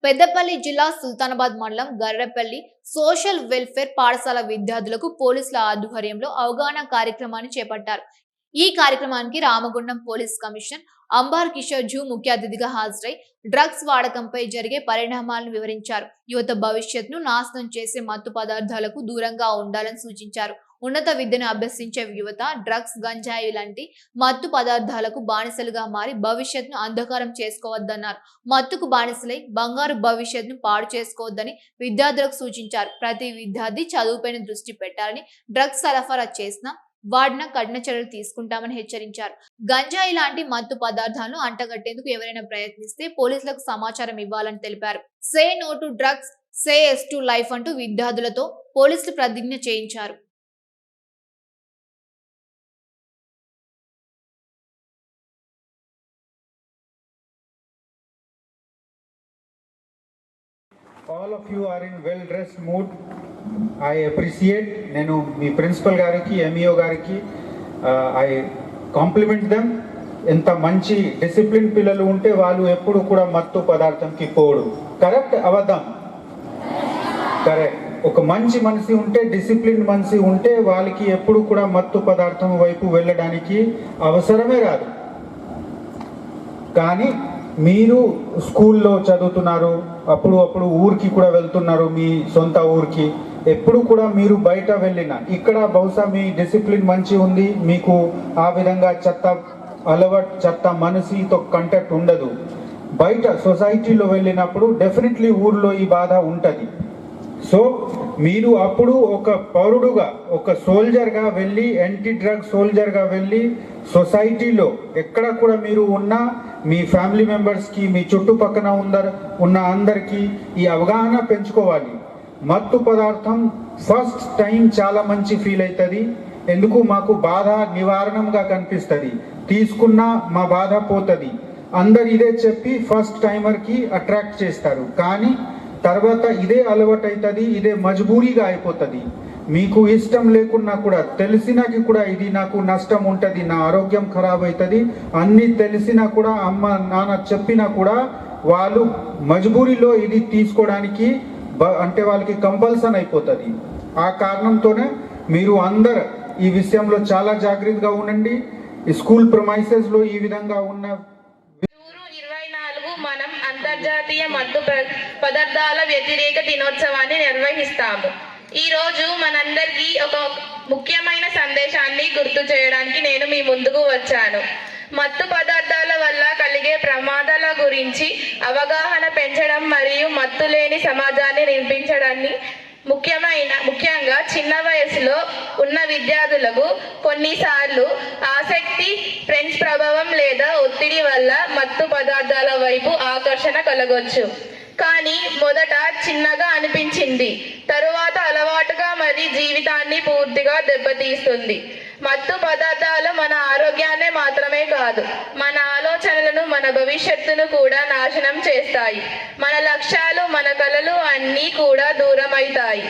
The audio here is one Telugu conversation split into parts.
పెద్దపల్లి జిల్లా సుల్తానాబాద్ మండలం గర్రెపల్లి సోషల్ వెల్ఫేర్ పాఠశాల విద్యార్థులకు పోలీసుల ఆధ్వర్యంలో అవగాహన కార్యక్రమాన్ని చేపట్టారు. ఈ కార్యక్రమానికి రామగుండం పోలీస్ కమిషనర్ అంబార్ కిషోర్ జూ ముఖ్య అతిథిగా హాజరై డ్రగ్స్ వాడకంపై జరిగే పరిణామాలను వివరించారు. యువత భవిష్యత్తును నాశనం చేసే మత్తు పదార్థాలకు దూరంగా ఉండాలని సూచించారు. ఉన్నత విద్యను అభ్యసించే యువత డ్రగ్స్, గంజాయి లాంటి మత్తు పదార్థాలకు బానిసలుగా మారి భవిష్యత్తును అంధకారం చేసుకోవద్దన్నారు. మత్తుకు బానిసలై బంగారు భవిష్యత్తును పాడు చేసుకోవద్దని విద్యార్థులకు సూచించారు. ప్రతి విద్యార్థి చదువుపైన దృష్టి పెట్టాలని, డ్రగ్స్ సరఫరా చేసిన వాడిన కఠిన చర్యలు తీసుకుంటామని హెచ్చరించారు. గంజాయి లాంటి మత్తు పదార్థాలను అంటగట్టేందుకు ఎవరైనా ప్రయత్నిస్తే పోలీసులకు సమాచారం ఇవ్వాలని తెలిపారు. Say no to drugs, say yes to life అంటూ విద్యార్థులతో పోలీసులు ప్రతిజ్ఞ చేయించారు. All of you are in well dressed mood. I appreciate. నేను మీ ప్రిన్సిపల్ గారికి, ఎంఈఓ గారికి I compliment them. ఎంత మంచి డిసిప్లిన్ పిల్లలు ఉంటే వాళ్ళు ఎప్పుడు కూడా మత్తు పదార్థంకి పోడు. కరెక్ట్ అబద్ధం? కరెక్ట్. ఒక మంచి మనిషి ఉంటే, డిసిప్లిన్ మనిషి ఉంటే వాళ్ళకి ఎప్పుడు కూడా మత్తు పదార్థం వైపు వెళ్ళడానికి అవసరమే రాదు. కానీ మీరు స్కూల్లో చదువుతున్నారు, అప్పుడు ఊరికి కూడా వెళ్తున్నారు, మీ సొంత ఊరికి. ఎప్పుడు కూడా మీరు బయట వెళ్ళినా ఇక్కడ బహుశా మీ డిసిప్లిన్ మంచి ఉంది, మీకు ఆ విధంగా చెత్త మనసుతో కాంటాక్ట్ ఉండదు. బయట సొసైటీలో వెళ్ళినప్పుడు డెఫినెట్లీ ఊర్లో ఈ బాధ ఉంటుంది. సో మీరు అప్పుడు ఒక పౌరుడుగా, ఒక సోల్జర్గా వెళ్ళి, యాంటీ డ్రగ్ సోల్జర్గా వెళ్ళి సొసైటీలో ఎక్కడ కూడా మీరు ఉన్నా మీ ఫ్యామిలీ మెంబర్స్కి, మీ చుట్టుపక్కన ఉన్న అందరికీ ఈ అవగాహన పెంచుకోవాలి. మత్తు పదార్థం ఫస్ట్ టైం చాలా మంచి ఫీల్ అవుతుంది. ఎందుకు? మాకు బాధ నివారణంగా కనిపిస్తుంది, తీసుకున్నా మా బాధ పోతుంది. అందరు ఇదే చెప్పి ఫస్ట్ టైమర్కి అట్రాక్ట్ చేస్తారు. కానీ తర్వాత ఇదే అలవాటు అవుతుంది, ఇదే మజబూరీగా అయిపోతుంది. మీకు ఇష్టం లేకున్నా కూడా, తెలిసినాకి కూడా ఇది నాకు నష్టం ఉంటుంది, నా ఆరోగ్యం ఖరాబ్ అవుతుంది అన్నీ తెలిసినా కూడా, అమ్మ నాన్న చెప్పినా కూడా వాళ్ళు మజబూరీలో ఇది తీసుకోవడానికి అంటే వాళ్ళకి కంపల్సన్ అయిపోతుంది. ఆ కారణంతోనే మీరు అందరు ఈ విషయంలో చాలా జాగ్రత్తగా ఉండండి. స్కూల్ ప్రమైసెస్లో ఈ విధంగా ఉన్న మనం అంతర్జాతీయ మత్తు పదార్థాల వ్యతిరేక దినోత్సవాన్ని నిర్వహిస్తాము. ఈ రోజు మనందరికీ ఒక ముఖ్యమైన సందేశాన్ని గుర్తు చేయడానికి నేను మీ ముందుకు వచ్చాను. మత్తు పదార్థాల వల్ల కలిగే ప్రమాదాల గురించి అవగాహన పెంచడం మరియు మత్తు లేని సమాజాన్ని నిర్మించడాన్ని ముఖ్యంగా చిన్న వయసులో ఉన్న విద్యార్థులకు కొన్నిసార్లు ఆసక్తి, ఫ్రెండ్స్ ప్రభావం లేదా ఒత్తిడి వల్ల మత్తు పదార్థాల వైపు ఆకర్షణ కలగొచ్చు. కానీ మొదట చిన్నగా అనిపించింది, తరువాత అలవాటుగా మరి జీవితాన్ని పూర్తిగా దెబ్బతీస్తుంది. మత్తు పదార్థాలు మన ఆరోగ్యాన్ని మాత్రమే కాదు, మన ఆలోచనలను, మన భవిష్యత్తును కూడా నాశనం చేస్తాయి. మన లక్ష్యాలు, మన కలలు అన్నీ కూడా దూరం అవుతాయి.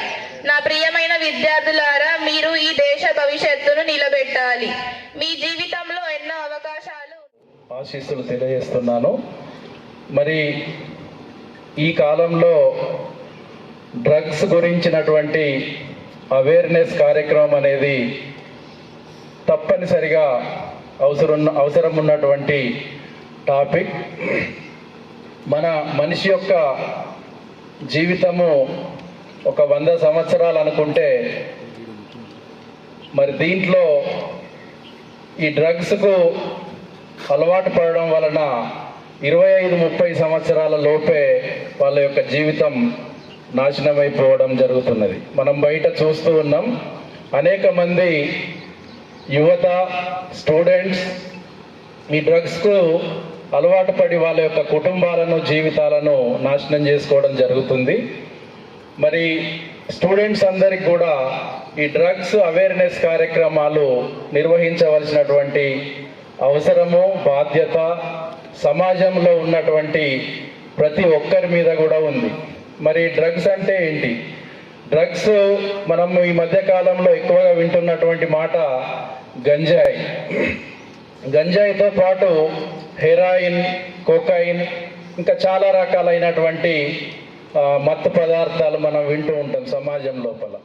నా ప్రియమైన విద్యార్థులారా, మీరు ఈ దేశ భవిష్యత్తును నిలబెట్టాలి. మీ జీవితంలో ఎన్నో అవకాశాలు. ఆశీస్సులు తెలియజేస్తున్నాను. మరి ఈ కాలంలో డ్రగ్స్ గురించినటువంటి అవేర్నెస్ కార్యక్రమం అనేది తప్పనిసరిగా అవసరం ఉన్నటువంటి టాపిక్. మన మనిషి యొక్క జీవితము ఒక 100 సంవత్సరాలు అనుకుంటే, మరి దీంట్లో ఈ డ్రగ్స్కు అలవాటు పడడం వలన 25-30 సంవత్సరాల లోపే వాళ్ళ యొక్క జీవితం నాశనమైపోవడం జరుగుతున్నది. మనం బయట చూస్తూ ఉన్నాం. అనేక మంది యువత, స్టూడెంట్స్ ఈ డ్రగ్స్కు అలవాటు పడి వాళ్ళ యొక్క కుటుంబాలను, జీవితాలను నాశనం చేసుకోవడం జరుగుతుంది. మరి స్టూడెంట్స్ అందరికి కూడా ఈ డ్రగ్స్ అవేర్నెస్ కార్యక్రమాలు నిర్వహించవలసినటువంటి అవసరము, బాధ్యత సమాజంలో ఉన్నటువంటి ప్రతి ఒక్కరి మీద కూడా ఉంది. మరి డ్రగ్స్ అంటే ఏంటి? డ్రగ్స్ మనం ఈ మధ్య కాలంలో ఎక్కువగా వింటున్నటువంటి మాట గంజాయి. గంజాయితో పాటు హెరాయిన్, కోకాయిన్ ఇంకా చాలా రకాలైనటువంటి మత్తు పదార్థాలు మనం వింటూ ఉంటాం సమాజం లోపల.